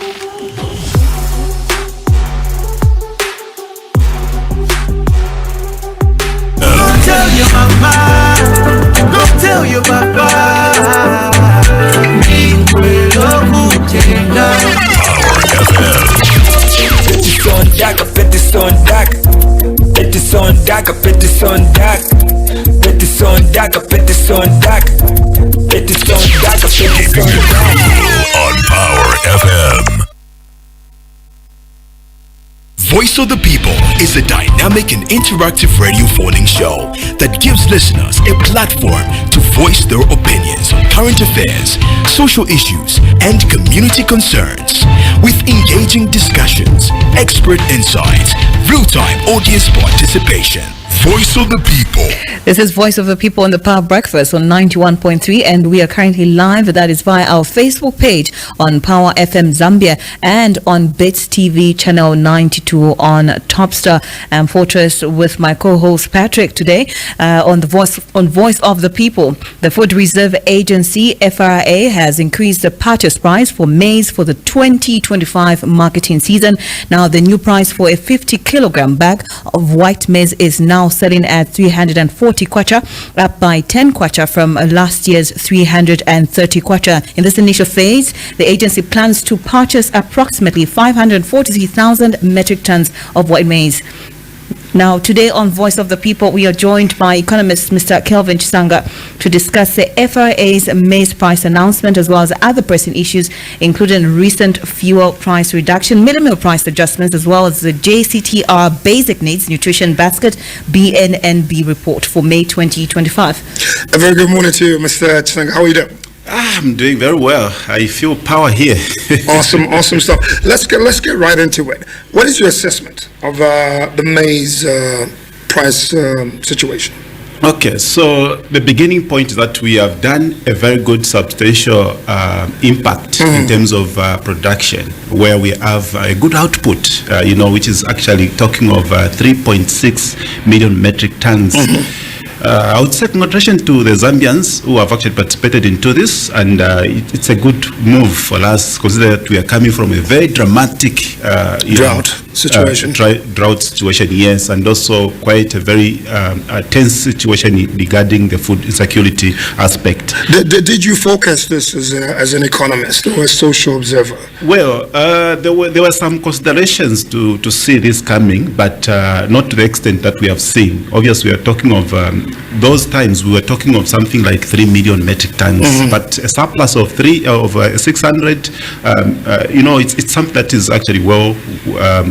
Tell your mama, go tell your papa. Me will on Power FM. Voice of the People is a dynamic and interactive radio phoning show that gives listeners a platform to voice their opinions on current affairs, social issues, and community concerns. With engaging discussions, expert insights, real-time audience participation. Voice of the People. This is Voice of the People on the Power Breakfast on 91.3, and we are currently live. That is via our Facebook page on Power FM Zambia and on Bits TV channel 92 on Topstar and Fortress with my co-host Patrick today on Voice of the People. The Food Reserve Agency (FRA) has increased the purchase price for maize for the 2025 marketing season. Now, the new price for a 50-kilogram bag of white maize is now selling at 340 kwacha, up by 10 kwacha from last year's 330 kwacha. In this initial phase, the agency plans to purchase approximately 543,000 metric tons of white maize. Now, today on Voice of the People, we are joined by economist Mr. Kelvin Chisanga to discuss the FRA's maize price announcement as well as other pressing issues, including recent fuel price reduction, minimum price adjustments, as well as the JCTR Basic Needs Nutrition Basket BNNB report for May 2025. A very good morning to you, Mr. Chisanga. How are you doing? I'm doing very well. I feel power here. Awesome stuff. Let's get right into it. What is your assessment of the maize price situation? Okay, so the beginning point is that we have done a very good substantial impact in terms of production, where we have a good output, which is actually talking of 3.6 million metric tons. I would say congratulations to the Zambians who have actually participated into this, and it's a good move for us, considering that we are coming from a very dramatic drought situation. Drought situation, yes, and also quite a very tense situation regarding the food insecurity aspect. Did you focus this as an economist or a social observer? Well, there were some considerations to see this coming, but not to the extent that we have seen. Obviously, we are talking of those times we were talking of something like 3 million metric tons, but a surplus of 600. It's something that is actually well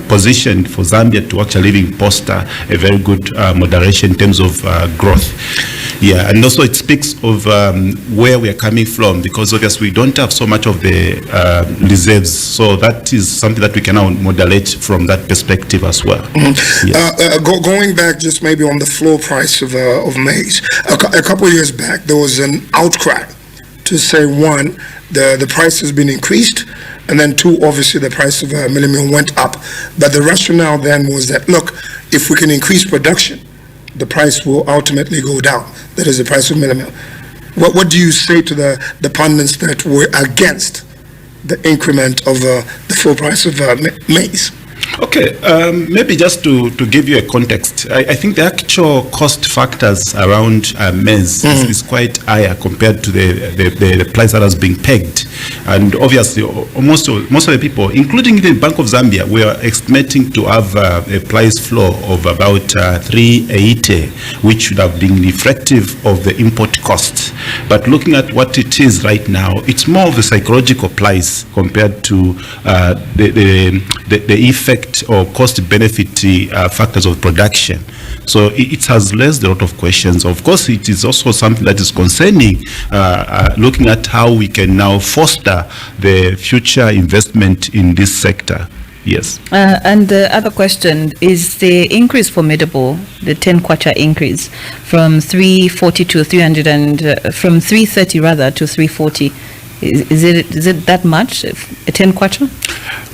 positioned for Zambia to actually even foster a very good moderation in terms of growth. Yeah, and also it speaks of where we are coming from, because obviously we don't have so much of the reserves, so that is something that we can now moderate from that perspective as well. Yes. Going back just maybe on the floor price of maize, a couple of years back there was an outcry to say, one, the price has been increased, and then two, obviously the price of milling meal went up, but the rationale then was that, look, if we can increase production, the price will ultimately go down. That is the price of milling meal. What do you say to the pundits that were against the increment of the full price of maize? Okay, maybe just to give you a context, I think the actual cost factors around maize is quite higher compared to the price that has been pegged. And obviously, most of the people, including the Bank of Zambia, we are estimating to have a price floor of about 380, which should have been reflective of the import cost. But looking at what it is right now, it's more of a psychological price compared to the effect or cost-benefit factors of production. So it has raised a lot of questions. Of course, it is also something that is concerning, looking at how we can now foster the future investment in this sector. Yes. And the other question is the increase formidable, the 10 kwacha increase from 340 to 300 and from 330 rather to 340. Is it that much, a 10 kwacha?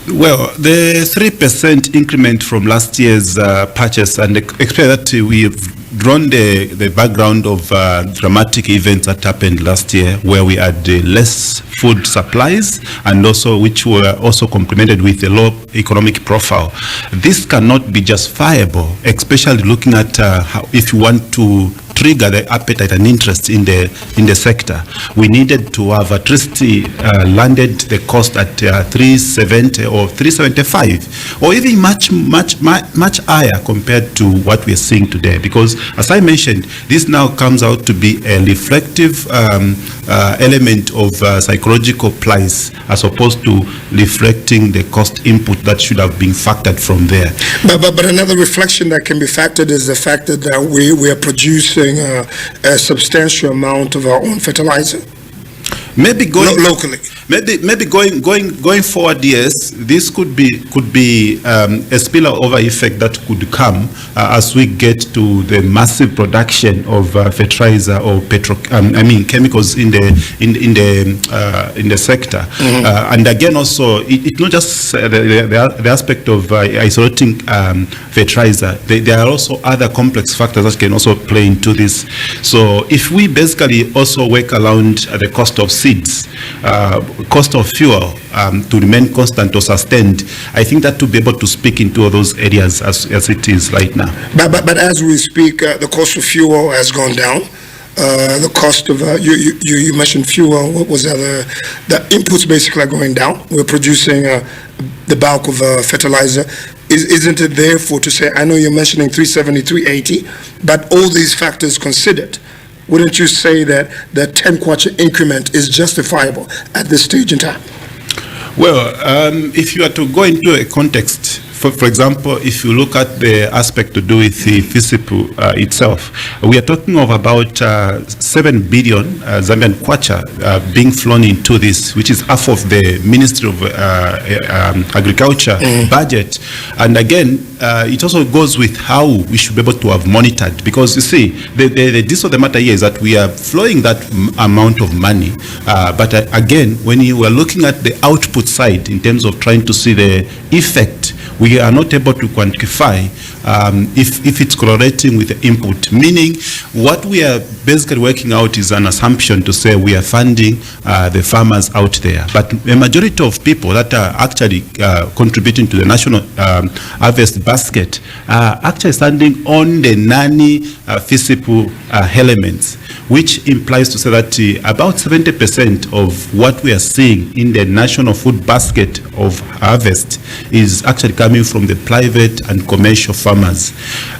Well, the 3% increment from last year's purchase, and expect that we have drawn the background of dramatic events that happened last year, where we had less food supplies, and also which were also complemented with a low economic profile. This cannot be justifiable, especially looking at how, if you want to trigger the appetite and interest in the sector. We needed to have at least landed the cost at 370 or 375, or even much higher compared to what we are seeing today. Because, as I mentioned, this now comes out to be a reflective element of psychological price, as opposed to reflecting the cost input that should have been factored from there. But another reflection that can be factored is the fact that we are producing a substantial amount of our own fertilizer. Maybe going locally. Maybe going forward, yes, this could be a spillover effect that could come as we get to the massive production of fertilizer or chemicals in the sector. Mm-hmm. And again, also it's not just the aspect of isolating fertilizer. There are also other complex factors that can also play into this. So if we basically also work around the cost of seeds, cost of fuel to remain constant or sustained, I think that to be able to speak into all those areas as it is right now. But as we speak, the cost of fuel has gone down. The cost of you mentioned fuel. What was the inputs basically are going down. We're producing the bulk of fertilizer. Isn't it therefore to say, I know you're mentioning 370, 380, but all these factors considered, wouldn't you say that the 10 kwacha increment is justifiable at this stage in time? Well, if you are to go into a context, for example, if you look at the aspect to do with the FISIP itself, we are talking of about 7 billion Zambian kwacha being flown into this, which is half of the Ministry of Agriculture budget. And again, it also goes with how we should be able to have monitored, because you see, the gist of the matter here is that we are flowing that amount of money, but again, when you are looking at the output side in terms of trying to see the effect, we are not able to quantify if it's correlating with the input. Meaning, what we are basically working out is an assumption to say we are funding the farmers out there. But a majority of people that are actually contributing to the national harvest basket are actually standing on the FISIP elements, which implies to say that about 70% of what we are seeing in the national food basket of harvest is actually coming from the private and commercial farmers.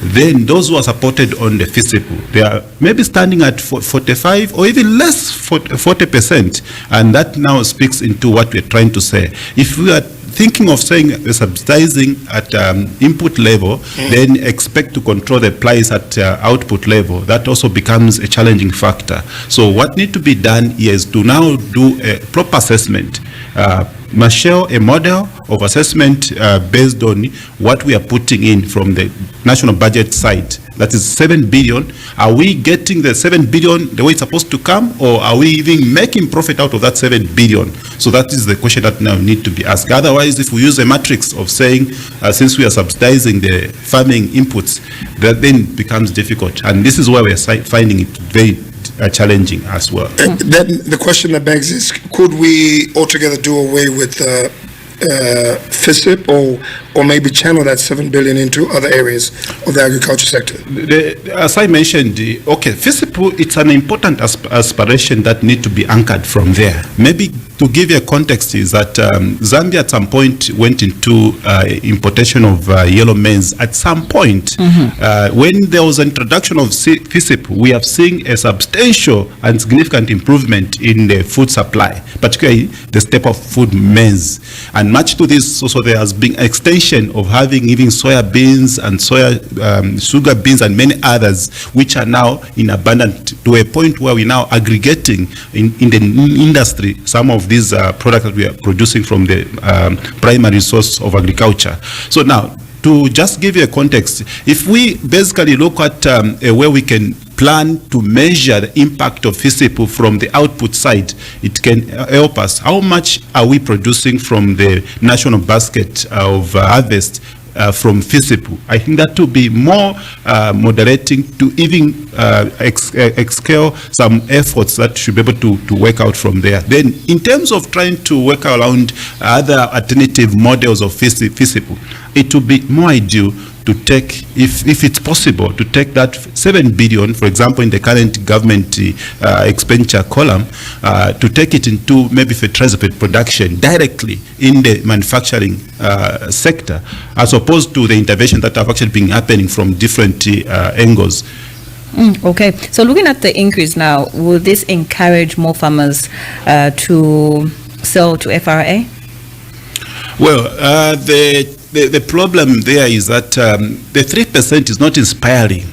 Then those who are supported on the FISIP, they are maybe standing at 45 or even less, 40%, and that now speaks into what we're trying to say. If we are thinking of saying subsidizing at input level, then expect to control the price at output level, that also becomes a challenging factor. So what needs to be done here is to now do a proper assessment, show a model of assessment based on what we are putting in from the national budget side. That is 7 billion. Are we getting the 7 billion the way it's supposed to come, or are we even making profit out of that 7 billion? So that is the question that now need to be asked. Otherwise, if we use a matrix of saying, since we are subsidizing the farming inputs, that then becomes difficult. And this is where we are finding it very challenging as well. Then the question that begs is, could we altogether do away with FISIP or maybe channel that 7 billion into other areas of the agriculture sector? As I mentioned, FISIP, it's an important aspiration that need to be anchored from there. Maybe to give you a context is that Zambia at some point went into importation of yellow maize. At some point, when there was an introduction of FISIP, we have seen a substantial and significant improvement in the food supply, particularly the staple food maize. And much to this, also there has been extension of having even soya beans and sugar beans and many others, which are now in abundance to a point where we're now aggregating in the industry some of these products that we are producing from the primary source of agriculture. So now, to just give you a context, if we basically look at where we can plan to measure the impact of FISIP from the output side, it can help us. How much are we producing from the national basket of harvest from feasible. I think that will be more moderating to even excel some efforts that should be able to work out from there. Then in terms of trying to work around other alternative models of feasible, it will be more ideal to take, if it's possible, to take that 7 billion, for example, in the current government expenditure column, to take it into maybe fertilizer production directly in the manufacturing sector, as opposed to the intervention that have actually been happening from different angles. Okay, so looking at the increase now, will this encourage more farmers to sell to FRA? Well, the problem there is that the 3% is not inspiring.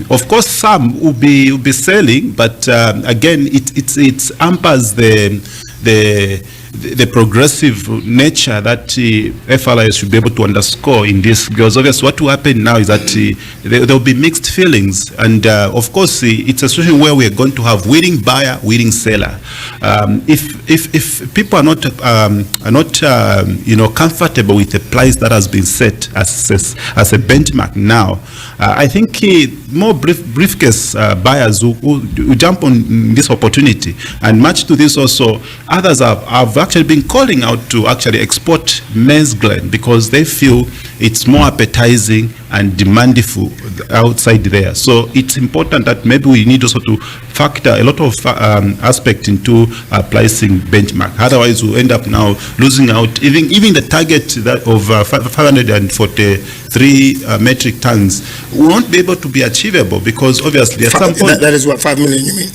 Of course, some will be selling, but again, it hampers the progressive nature that FRIs should be able to underscore in this, because obviously what will happen now is that there will be mixed feelings, and of course it's a situation where we are going to have willing buyer, willing seller. If people are not comfortable with the price that has been set as a benchmark now, I think more briefcase buyers will jump on this opportunity, and much to this also, others have actually been calling out to actually export maize grain because they feel it's more appetizing and demandful outside there. So it's important that maybe we need also to factor a lot of aspect into pricing benchmark. Otherwise, we'll end up now losing out. Even the target that of 543 metric tons won't be able to be achievable, because obviously at some point that is what, 5 million you mean?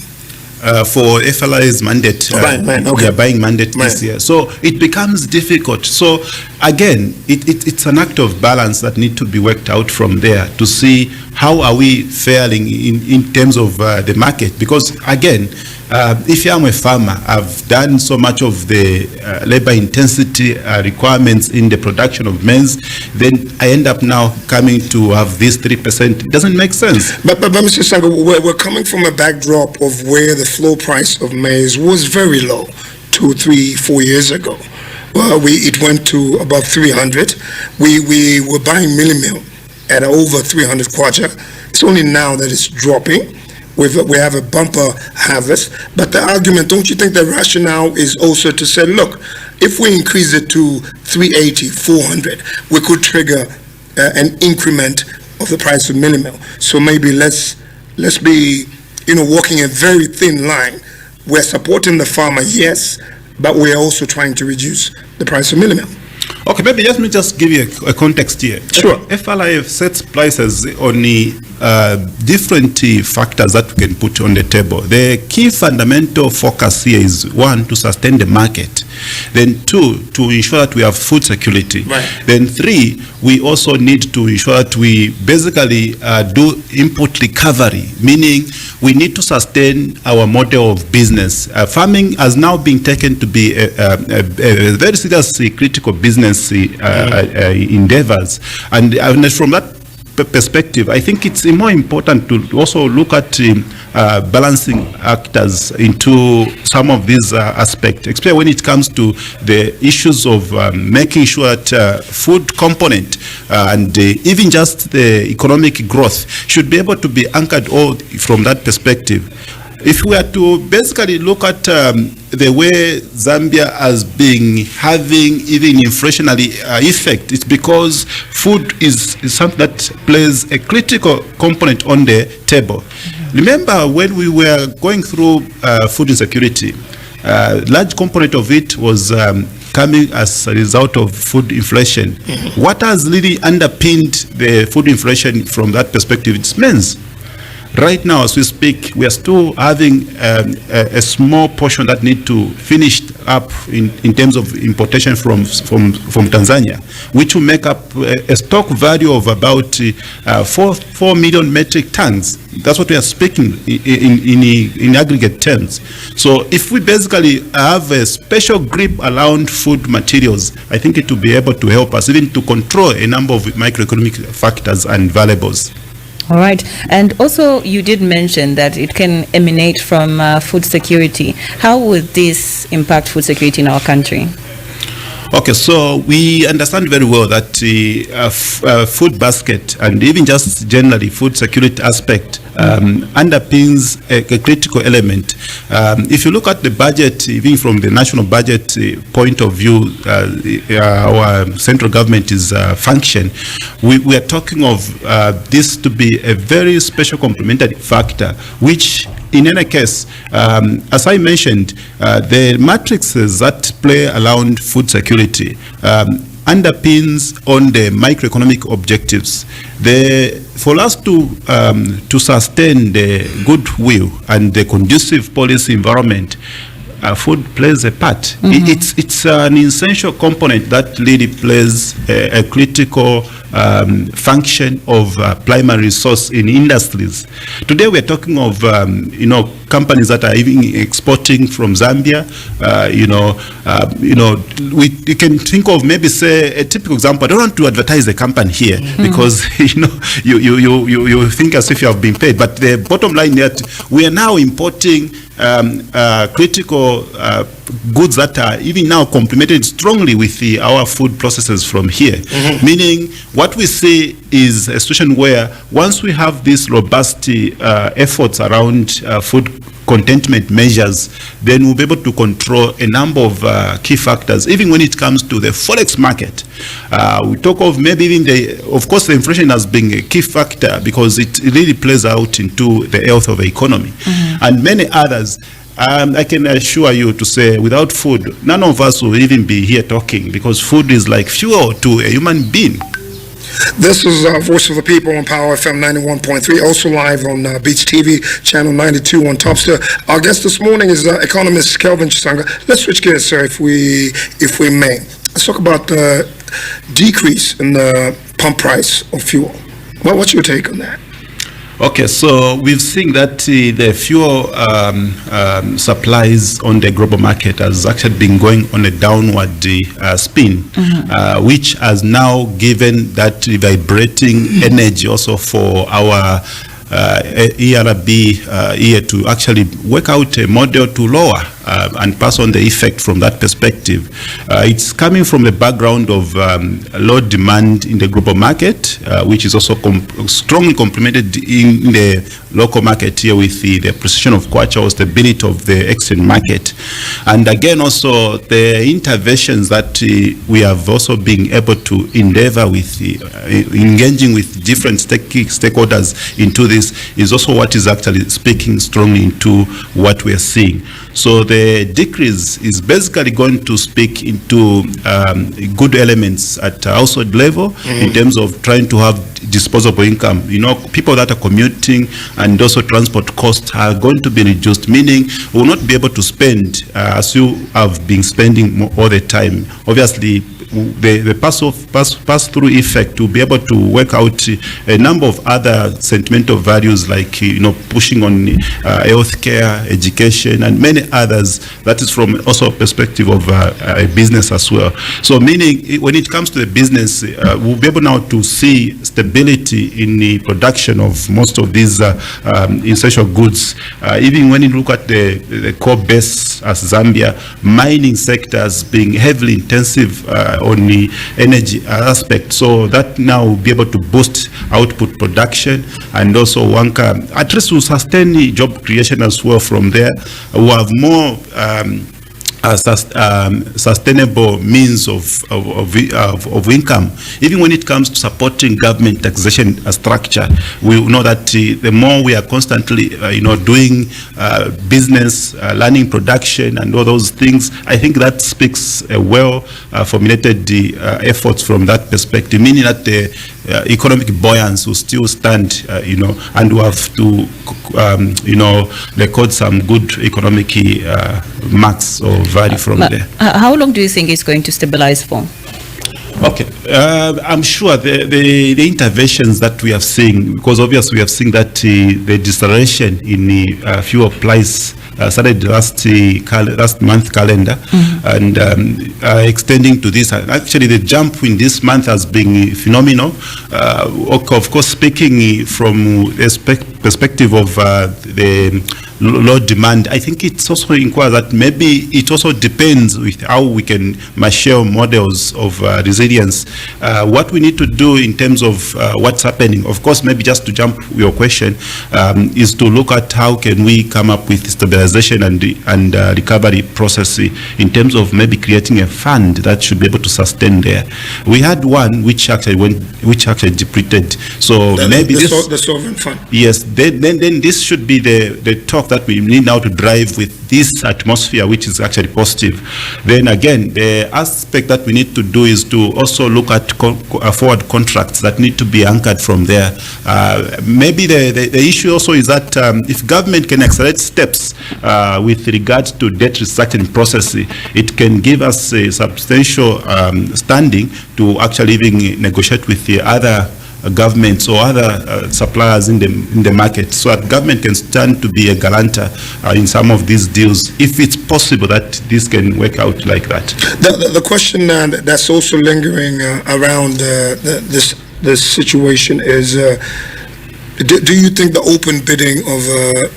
For FLI's mandate, we are buying mandate this year. So it becomes difficult. So again, it's an act of balance that need to be worked out from there to see how are we faring in terms of the market. Because again, if I'm a farmer, I've done so much of the labor intensity requirements in the production of maize, then I end up now coming to have this 3%. It doesn't make sense. But Mr. Sango, we're coming from a backdrop of where the floor price of maize was very low 2, 3, 4 years ago. Well, it went to above 300. We were buying milli-meal at over 300 kwacha. It's only now that it's dropping. We have a bumper harvest, but the argument, don't you think the rationale is also to say, look, if we increase it to 380, 400, we could trigger an increment of the price of milli-meal. So maybe let's be, walking a very thin line. We're supporting the farmer, yes, but we're also trying to reduce the price of milli-meal. Okay, maybe let me just give you a context here. Sure. FLI sets prices on different factors that we can put on the table. The key fundamental focus here is, 1, to sustain the market. Then 2, to ensure that we have food security. Right. Then 3, we also need to ensure that we basically do input recovery, meaning we need to sustain our model of business. Farming has now been taken to be a very seriously critical business endeavors, and from that perspective, I think it's more important to also look at balancing actors into some of these aspects, especially when it comes to the issues of making sure that food component and even just the economic growth should be able to be anchored all from that perspective. If we are to basically look at the way Zambia has been having even inflationary effect, it's because food is something that plays a critical component on the table. Remember when we were going through food insecurity, large component of it was coming as a result of food inflation. What has really underpinned the food inflation from that perspective? It's maize. Right now, as we speak, we are still having a small portion that need to finish up in terms of importation from Tanzania, which will make up a stock value of about 4 million metric tons. That's what we are speaking in aggregate terms. So if we basically have a special grip around food materials, I think it will be able to help us even to control a number of microeconomic factors and variables. All right. And also, you did mention that it can emanate from food security. How would this impact food security in our country? Okay, so we understand very well that food basket and even just generally food security aspect underpins a critical element. If you look at the budget, even from the national budget point of view, our central government is function. We are talking of this to be a very special complementary factor, which in any case, as I mentioned, the matrices that play around food security underpins on the microeconomic objectives. For us to sustain the goodwill and the conducive policy environment, food plays a part. It's an essential component that really plays a critical function of primary resource in industries. Today we're talking of companies that are even exporting from Zambia. We can think of maybe say a typical example. I don't want to advertise the company here because you think as if you have been paid. But the bottom line that we are now importing critical goods that are even now complemented strongly with our food processes from here. Meaning what we see is a situation where once we have these robust efforts around food contentment measures, then we'll be able to control a number of key factors, even when it comes to the forex market. We talk of maybe even of course, the inflation has been a key factor because it really plays out into the health of the economy, and many others. I can assure you to say, without food, none of us will even be here talking, because food is like fuel to a human being. This is Voice of the People on Power FM 91.3, also live on Beach TV, channel 92 on Topster. Our guest this morning is economist Kelvin Chisanga. Let's switch gears, sir, if we may. Let's talk about the decrease in the pump price of fuel. What's your take on that? Okay, so we've seen that the fuel supplies on the global market has actually been going on a downward spin, which has now given that vibrating energy also for our ERB here to actually work out a model to lower and pass on the effect from that perspective. It's coming from the background of low demand in the global market, which is also strongly complemented in the local market here with the precision of kwacha or stability of the exchange market. And again, also the interventions that we have also been able to endeavor with engaging with different stakeholders into this is also what is actually speaking strongly into what we are seeing. So the decrease is basically going to speak into good elements at household level in terms of trying to have disposable income. People that are commuting and also transport costs are going to be reduced, meaning we will not be able to spend as you have been spending all the time. Obviously, the pass-through effect will be able to work out a number of other sentimental values like pushing on healthcare, education, and many others. That is from also a perspective of a business as well. So meaning when it comes to the business, we'll be able now to see stability in the production of most of these essential goods. Even when you look at the core base as Zambia, mining sectors being heavily intensive on the energy aspect, so that now will be able to boost output production and also at least will sustain the job creation as well from there. We have more sustainable means of income. Even when it comes to supporting government taxation structure, we know that the more we are constantly doing business, learning production and all those things, I think that speaks well formulated efforts from that perspective, meaning that the economic buoyancy will still stand, and we have to, record some good economic marks or value from there. How long do you think it's going to stabilize for? Okay, I'm sure the interventions that we have seen, because obviously we have seen that the deceleration in the fuel price started last month calendar, and extending to this. Actually, the jump in this month has been phenomenal. Of course, speaking from the perspective of the low demand, I think it's also inquires that maybe it also depends with how we can share models of resilience. What we need to do in terms of what's happening, of course, maybe just to jump your question, is to look at how can we come up with stabilization and recovery process in terms of maybe creating a fund that should be able to sustain there. We had one which actually depleted. So maybe the sovereign fund. Yes, then this should be the talk that we need now to drive with this atmosphere, which is actually positive. Then again, the aspect that we need to do is to also look at forward contracts that need to be anchored from there. Maybe the issue also is that if government can accelerate steps with regard to debt restructuring process, it can give us a substantial standing to actually even negotiate with the other governments or other suppliers in the market, so that government can stand to be a guarantor in some of these deals, if it's possible that this can work out like that. The question that's also lingering around this situation is, do you think the open bidding of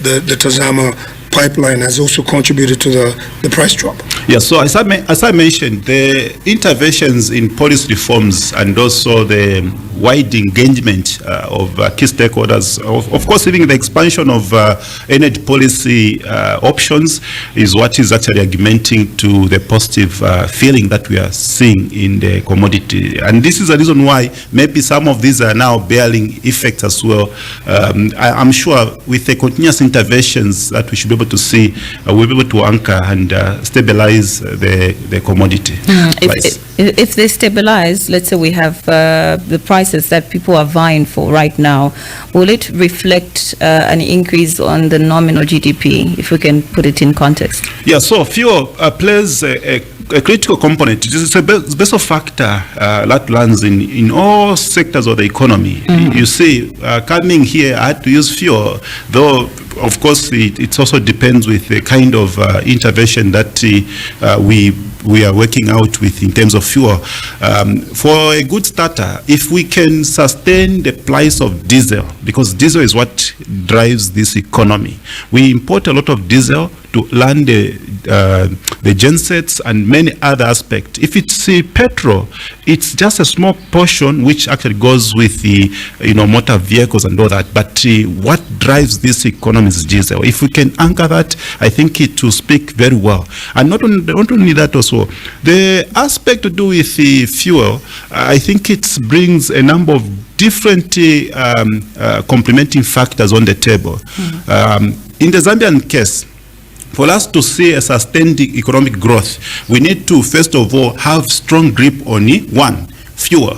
the Tazama pipeline has also contributed to the price drop? Yes, so as I mentioned, the interventions in policy reforms and also the wide engagement of key stakeholders, of course, even the expansion of energy policy options is what is actually augmenting to the positive feeling that we are seeing in the commodity. And this is the reason why maybe some of these are now bearing effect as well. I'm sure with the continuous interventions that we should be able to see, we'll be able to anchor and stabilize the commodity. If they stabilize, let's say we have the prices that people are vying for right now, will it reflect an increase on the nominal GDP, if we can put it in context? Yeah, so fuel plays a critical component. This is a special factor that lands in all sectors of the economy. You see, coming here, I had to use fuel, though of course it also depends with the kind of intervention that we are working out with in terms of fuel. For a good starter, if we can sustain the price of diesel, because diesel is what drives this economy. We import a lot of diesel to land the gensets and many other aspects. If it's petrol, it's just a small portion which actually goes with the motor vehicles and all that. But what drives this economy is diesel. If we can anchor that, I think it will speak very well. And not only that, also the aspect to do with the fuel, I think it brings a number of different complementing factors on the table. In the Zambian case, for us to see a sustained economic growth, we need to, first of all, have strong grip on one, fuel,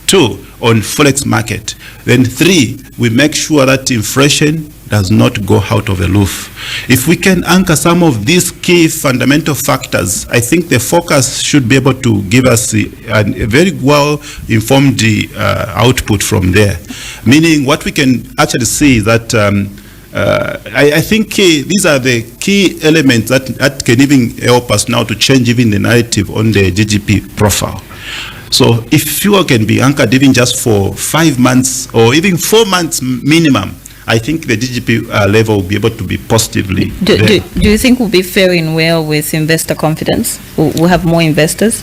two, on forex market. Then three, we make sure that inflation does not go out of the roof. If we can anchor some of these key fundamental factors, I think the focus should be able to give us a very well-informed output from there. Meaning what we can actually see is that I think these are the key elements that can even help us now to change even the narrative on the GDP profile. So if fuel can be anchored even just for 5 months or even 4 months minimum, I think the GDP level will be able to be positively. Do you think we'll be faring well with investor confidence? We'll have more investors?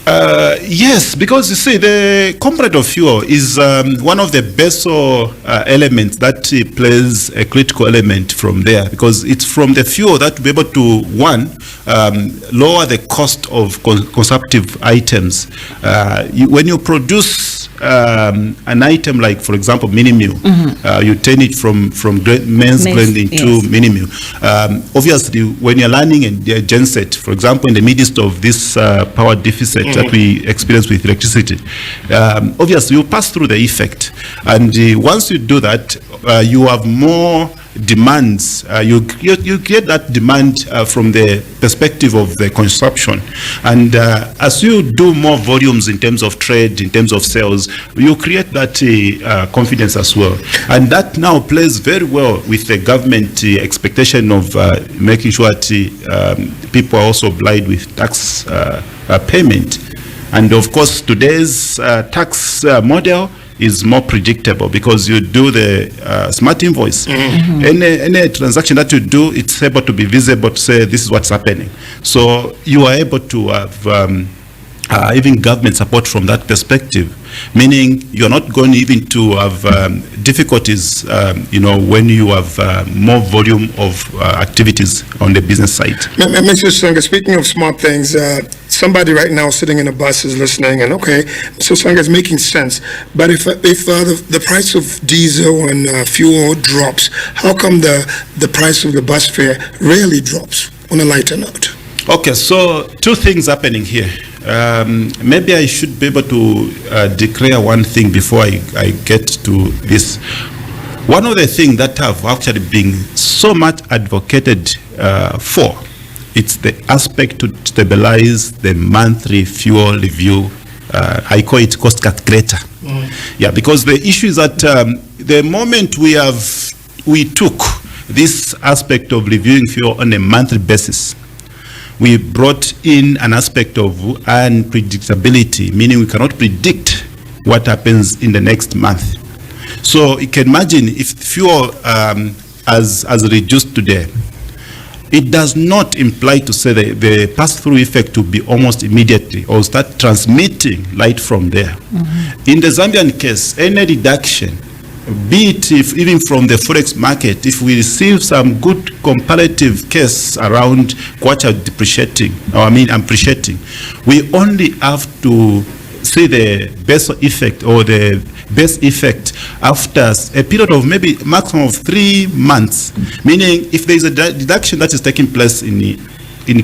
Yes, because you see, the component of fuel is one of the best elements that plays a critical element from there, because it's from the fuel that we're able to, one, lower the cost of consumptive items. When you produce an item like, for example, mini meal, you turn it from maize blend into mini meal. Obviously, when you're landing in the genset, for example, in the midst of this power deficit that we experience with electricity, obviously you pass through the effect, and once you do that, you have more demands. You get that demand from the perspective of the consumption, and as you do more volumes in terms of trade, in terms of sales, you create that confidence as well, and that now plays very well with the government expectation of making sure that people are also obliged with tax payment. And of course, today's tax model is more predictable because you do the smart invoice. Any transaction that you do, it's able to be visible to say this is what's happening. So you are able to have even government support from that perspective, meaning you're not going even to have difficulties, when you have more volume of activities on the business side. Mr. Sanga, speaking of smart things, somebody right now sitting in a bus is listening, and okay, Mr. Sanga is making sense. But if the price of diesel and fuel drops, how come the price of the bus fare rarely drops? On a lighter note. Okay, so two things happening here. Maybe I should be able to declare one thing before I get to this. One of the things that have actually been so much advocated for, it's the aspect to stabilize the monthly fuel review. I call it cost calculator. Yeah, because the issue is that the moment we took this aspect of reviewing fuel on a monthly basis, we brought in an aspect of unpredictability, meaning we cannot predict what happens in the next month. So you can imagine if fuel has reduced today, it does not imply to say that the pass-through effect will be almost immediately or start transmitting light from there. In the Zambian case, any reduction, be it even from the forex market, if we receive some good comparative case around kwacha depreciating, appreciating, we only have to see the base effect or the base effect after a period of maybe maximum of 3 months. Meaning, if there is a deduction that is taking place in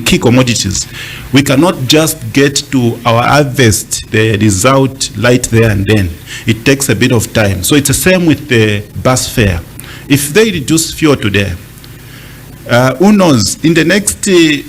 key commodities, we cannot just get to our harvest, the result right there and then. It takes a bit of time. So it's the same with the bus fare. If they reduce fuel today, who knows, in the next 3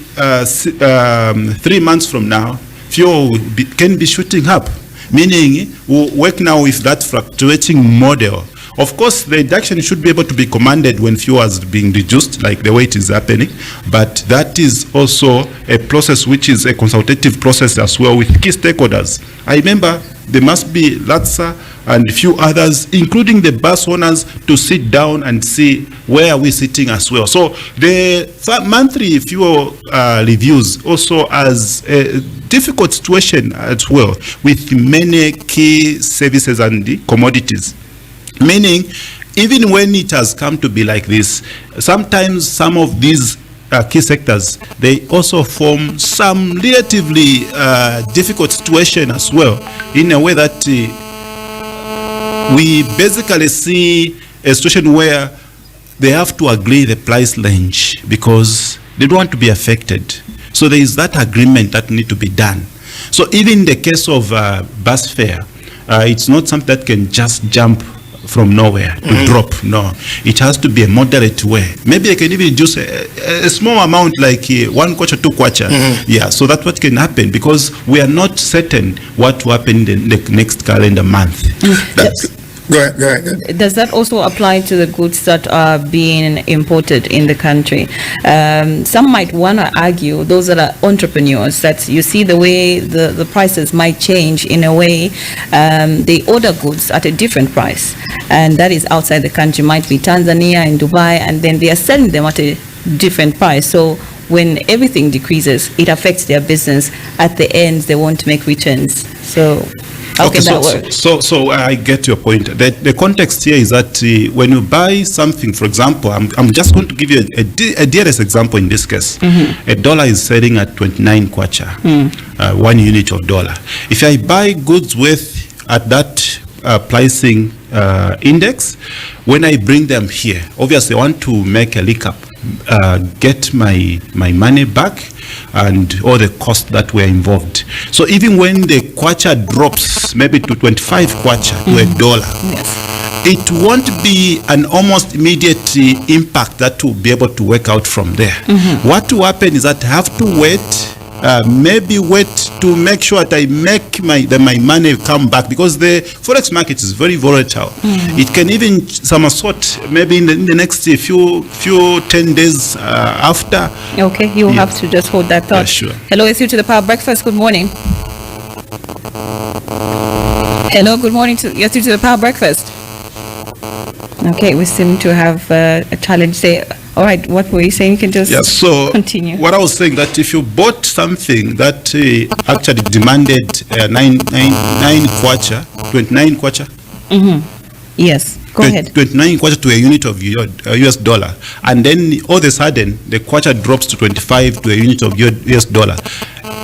months from now, fuel can be shooting up. Meaning, we'll work now with that fluctuating model. Of course, the reduction should be able to be commanded when fuel is being reduced, like the way it is happening. But that is also a process which is a consultative process as well with key stakeholders. I remember there must be LATSA and a few others, including the bus owners, to sit down and see where are we sitting as well. So the monthly fuel reviews also has a difficult situation as well with many key services and the commodities. Meaning, even when it has come to be like this, sometimes some of these key sectors, they also form some relatively difficult situation as well, in a way that we basically see a situation where they have to agree the price range because they don't want to be affected. So there is that agreement that need to be done. So even in the case of bus fare, it's not something that can just jump from nowhere to drop. No, it has to be a moderate way. Maybe I can even reduce a small amount, like 1 kwacha, 2 kwacha. Yeah, so that's what can happen because we are not certain what will happen in the next calendar month. Go ahead. Does that also apply to the goods that are being imported in the country? Some might want to argue, those that are entrepreneurs, that you see the way the prices might change in a way. They order goods at a different price, and that is outside the country, might be Tanzania and Dubai, and then they are selling them at a different price. So when everything decreases, it affects their business. At the end, they want to make returns. So how can that work? So I get your point. The context here is that when you buy something, for example, I'm just going to give you a dearest example in this case. A dollar is selling at 29 kwacha, 1 unit of dollar. If I buy goods at that pricing index, when I bring them here, obviously I want to make a recap, get my money back and all the costs that were involved. So even when the kwacha drops maybe to 25 kwacha to a dollar, it won't be an almost immediate impact that will be able to work out from there. What will happen is that I have to wait to make sure that I make my money come back, because the forex market is very volatile. It can even somersault maybe in the next few 10 days after. Okay, you have to just hold that thought. Yeah, sure. Hello, it's you to the Power Breakfast. Good morning. Hello, good morning you're through to the Power Breakfast. Okay, we seem to have a challenge there. All right, what were you saying? You can just so continue. What I was saying, that if you bought something that actually demanded 29 kwacha. Yes, go ahead. 29 kwacha to a unit of US dollar, and then all of a sudden the kwacha drops to 25 to a unit of US dollar.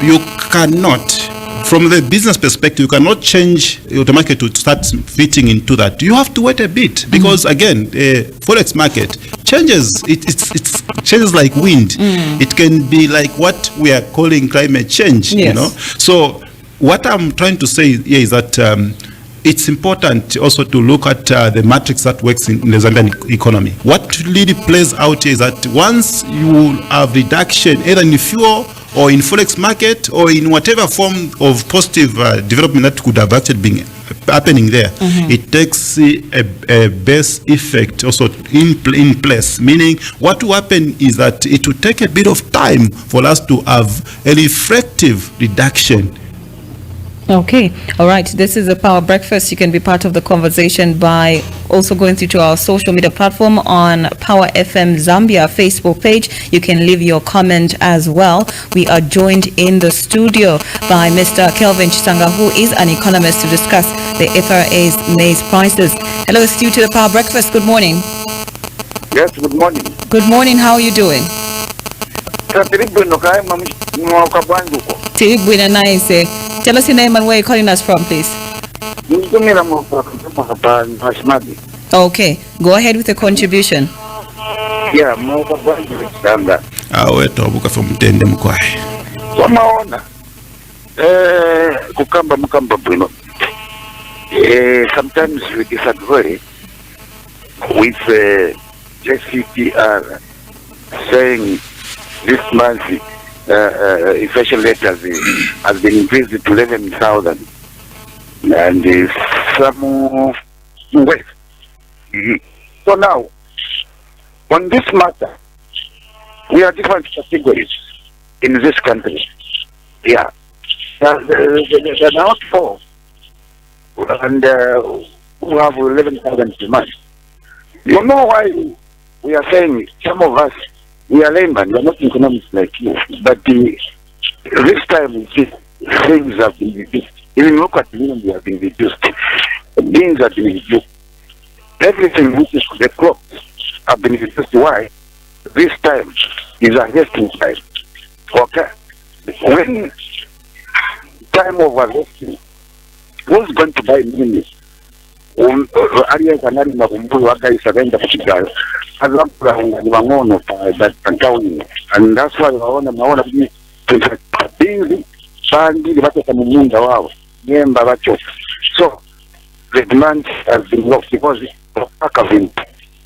You cannot, from the business perspective, you cannot change automatically to start fitting into that. You have to wait a bit, because again, forex market changes. It changes like wind. It can be like what we are calling climate change. Yes. You know. So what I'm trying to say here is that it's important also to look at the matrix that works in the Zambian economy. What really plays out here is that once you have reduction either in fuel or in forex market or in whatever form of positive development that could have actually been happening there, it takes a base effect also in place, meaning what will happen is that it will take a bit of time for us to have a reflective reduction. Okay, all right. This is a Power Breakfast. You can be part of the conversation by also going through to our social media platform on Power FM Zambia Facebook page. You can leave your comment as well. We are joined in the studio by Mr. Kelvin Chisanga, who is an economist, to discuss the FRA's maize prices. Hello, it's you to the Power Breakfast. Good morning. Yes, good morning. Good morning. How are you doing? Tiribwina nice. Tell us your name and where you're calling us from, please. Okay, go ahead with your contribution. Yeah, sometimes we disagree with JCPR saying this month inflation rate has been increased to 11,000 and some way. So now, on this matter, we are different categories in this country. Yeah. The not four and who have 11,000 per month. You know why we are saying some of us, we are laymen, we are not economists like you, but this time we see things have been reduced. Even look at minimum, they have been reduced. Beans have been reduced. Everything which is the crops have been reduced. Why? This time is a harvesting time. Okay? When time of harvesting, who's going to buy minimum? Areas are not in the and that's why I want to be so the demand has been lost because of packaging.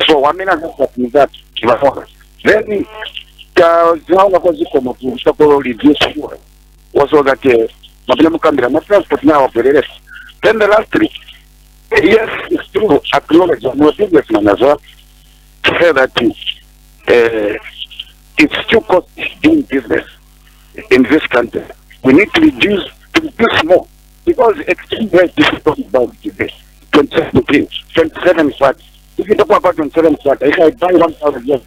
So I mean that then also that then the last three. Yes, it's true. Acknowledge I'm not businessman as well to say that it's too costly doing business in this country. We need to reduce more because extreme rate is talking about today. 27 flat. If you talk about 27 flat, if I buy 1,000 years.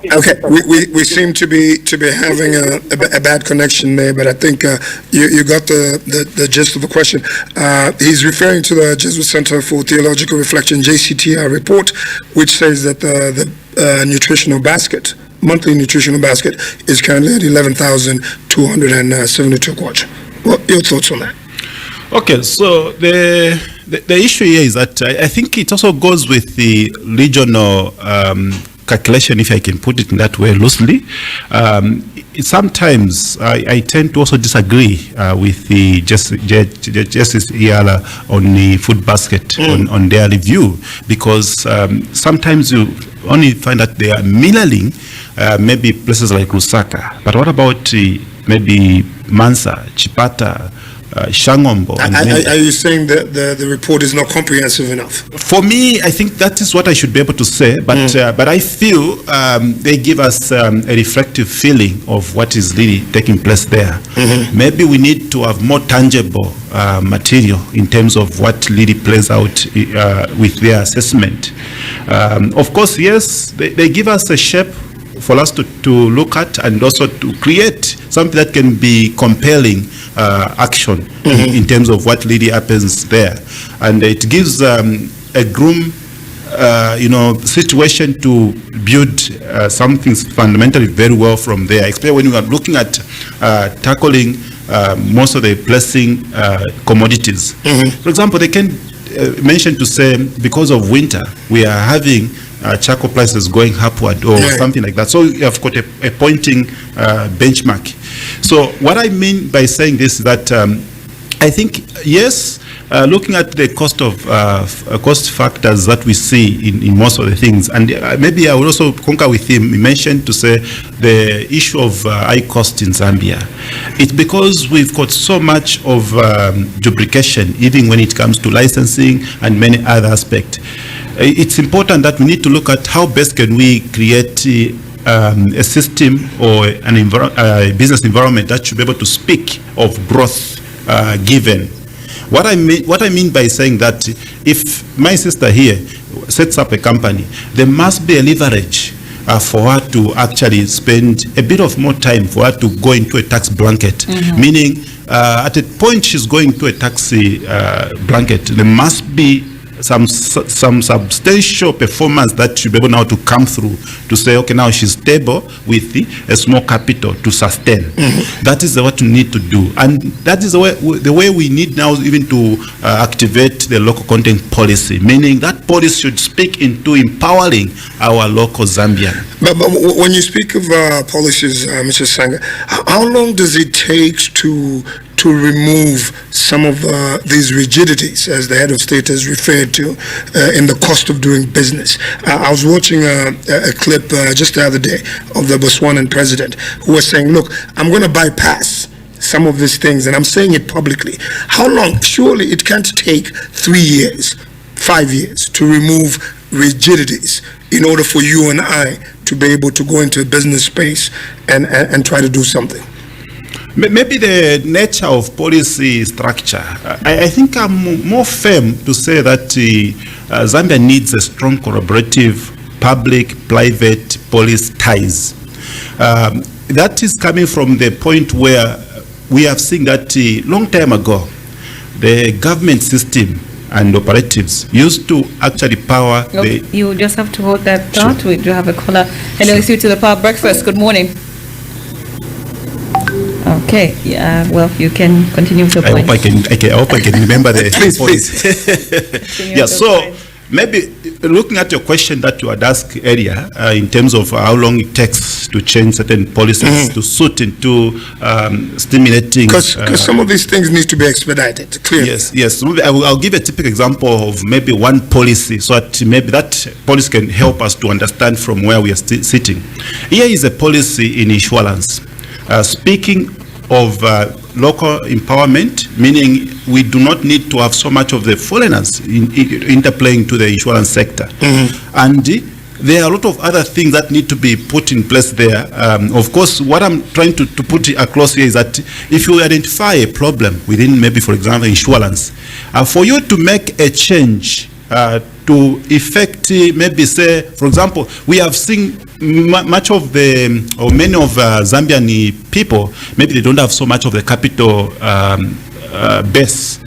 Okay, we seem to be having a bad connection there, but I think you got the gist of the question. He's referring to the Jesuit Center for Theological Reflection (JCTR) report, which says that the nutritional basket, monthly nutritional basket, is currently at 11,272 kwacha. What your thoughts on that? Okay, so the issue here is that I think it also goes with the regional calculation, if I can put it in that way loosely. Sometimes I tend to also disagree with the Justice EALA on the food basket on their review, because sometimes you only find that they are mirroring maybe places like Lusaka, but what about maybe Mansa, Chipata, Shangombo. Are you saying that the report is not comprehensive enough? For me, I think that is what I should be able to say, but I feel they give us a reflective feeling of what is really taking place there. Maybe we need to have more tangible material in terms of what really plays out with their assessment. Of course, yes, they give us a shape for us to look at and also to create something that can be compelling action in terms of what really happens there. And it gives a groom situation to build something fundamentally very well from there, especially when we are looking at tackling most of the pressing commodities. For example, they can mention to say because of winter we are having charcoal prices going upward or something like that. So you have got a pointing benchmark. So what I mean by saying this is that I think, yes, looking at the cost factors that we see in most of the things, and maybe I will also concur with him. He mentioned to say the issue of high cost in Zambia. It's because we've got so much of duplication, even when it comes to licensing and many other aspects. It's important that we need to look at how best can we create a system or a business environment that should be able to speak of growth given. What I mean by saying that, if my sister here sets up a company, there must be a leverage for her to actually spend a bit of more time for her to go into a tax blanket. Meaning, at a point she's going to a tax blanket, there must be some substantial performance that should be able now to come through to say, okay, now she's stable with a small capital to sustain. That is what we need to do, and that is the way we need now even to activate the local content policy, meaning that policy should speak into empowering our local Zambian. But when you speak of policies, Mr. Sanga, how long does it take to remove some of these rigidities, as the head of state has referred to, in the cost of doing business? I was watching a clip just the other day of the Botswanan president who was saying, look, I'm going to bypass some of these things, and I'm saying it publicly. How long? Surely it can't take 3 years, 5 years to remove rigidities in order for you and I to be able to go into a business space and try to do something. Maybe the nature of policy structure. I think I'm more firm to say that Zambia needs a strong collaborative public-private police ties. That is coming from the point where we have seen that long time ago, the government system and operatives used to actually power You just have to hold that thought. We do have a caller. Hello, it's you to the Power Breakfast. Good morning. Okay, well, you can continue with your point. I hope I can remember the please. Yeah, so maybe looking at your question that you had asked earlier in terms of how long it takes to change certain policies to suit into stimulating. Because some of these things need to be expedited, clearly. Yes. I'll give a typical example of maybe one policy, so that maybe that policy can help us to understand from where we are sitting. Here is a policy in insurance. Speaking of local empowerment, meaning we do not need to have so much of the foreigners interplaying to the insurance sector. And there are a lot of other things that need to be put in place there. Of course, what I'm trying to put across here is that if you identify a problem within maybe, for example, insurance, for you to make a change to effect, maybe say, for example, we have seen much of or many of Zambian people, maybe they don't have so much of the capital base.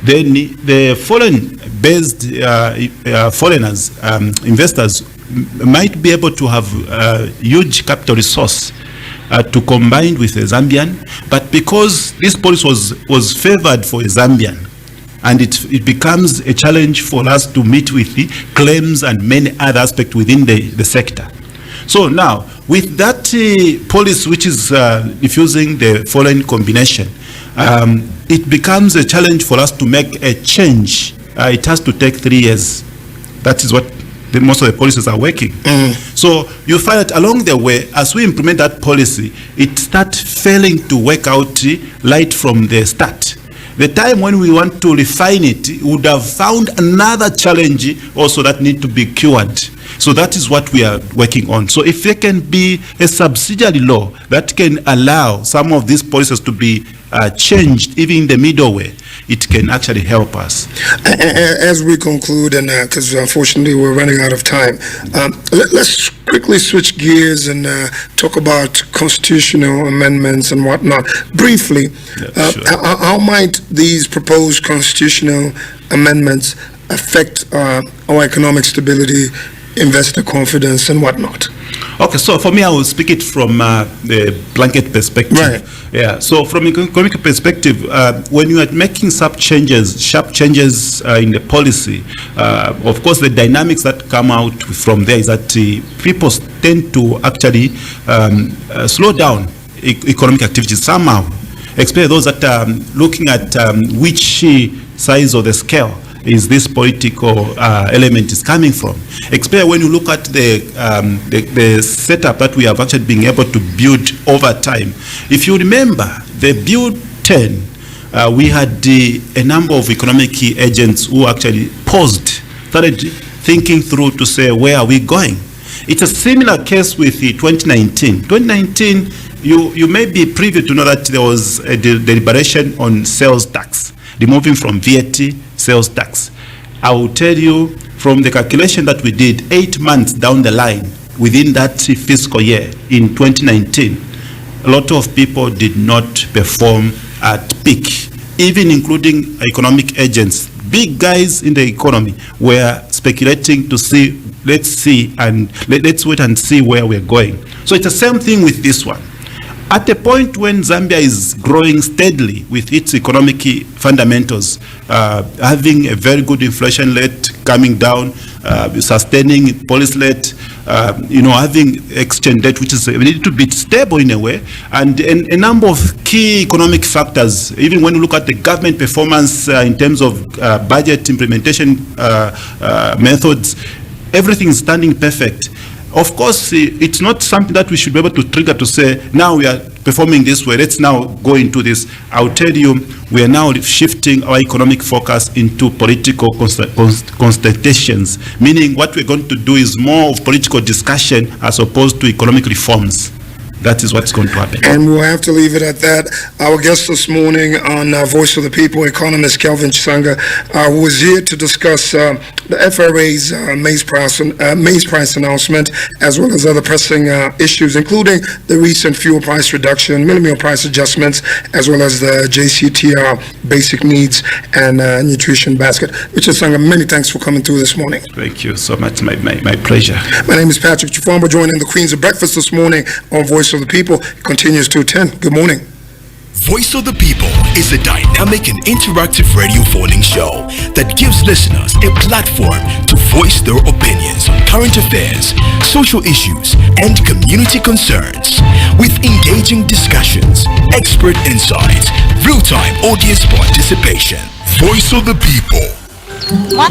Then the foreign-based foreigners, investors, might be able to have huge capital resource to combine with a Zambian, but because this policy was favored for a Zambian, and it becomes a challenge for us to meet with the claims and many other aspects within the sector. So now, with that policy which is diffusing the foreign combination, it becomes a challenge for us to make a change. It has to take 3 years. That is what most of the policies are working. So you find that along the way, as we implement that policy, it starts failing to work out right from the start. The time when we want to refine it, we would have found another challenge also that need to be cured. So that is what we are working on. So if there can be a subsidiary law that can allow some of these policies to be changed, even in the middle way, it can actually help us. As we conclude, and because unfortunately we're running out of time, let's quickly switch gears and talk about constitutional amendments and whatnot. Briefly, Sure. how might these proposed constitutional amendments affect our economic stability, investor confidence, and whatnot? Okay, so for me, I will speak it from the blanket perspective. Right. Yeah. So from an economic perspective, when you are making sharp changes in the policy, of course, the dynamics that come out from there is that people tend to actually slow down economic activities somehow, especially those that are looking at which size of the scale is this political element is coming from. Especially when you look at the setup that we have actually been able to build over time. If you remember, the Build 10, we had a number of economic agents who actually started thinking through to say, where are we going? It's a similar case with the 2019. 2019, you may be privy to know that there was a deliberation on sales tax, removing from VAT sales tax. I will tell you from the calculation that we did 8 months down the line within that fiscal year in 2019, a lot of people did not perform at peak, even including economic agents. Big guys in the economy were speculating to see, let's wait and see where we're going. So it's the same thing with this one. At a point when Zambia is growing steadily with its economic fundamentals, having a very good inflation rate coming down, sustaining policy rate, having exchange rate which is a little bit stable in a way, and a number of key economic factors, even when you look at the government performance in terms of budget implementation methods, everything is standing perfect. Of course, it's not something that we should be able to trigger to say, now we are performing this way, let's now go into this. I'll tell you, we are now shifting our economic focus into political consultations, meaning what we're going to do is more of political discussion as opposed to economic reforms. That is what's going to happen. And we'll have to leave it at that. Our guest this morning on Voice of the People, economist Kelvin Chisanga, who was here to discuss the FRA's maize price announcement, as well as other pressing issues, including the recent fuel price reduction, minimum price adjustments, as well as the JCTR basic needs and nutrition basket. Mr. Chisanga, many thanks for coming through this morning. Thank you so much. My pleasure. My name is Patrick Chifamba, joining the Queens of Breakfast this morning on Voice of the People. It continues to 10. Good morning. Voice of the People is a dynamic and interactive radio phoning show that gives listeners a platform to voice their opinions on current affairs, social issues, and community concerns. With engaging discussions, expert insights, real-time audience participation. Voice of the People. What?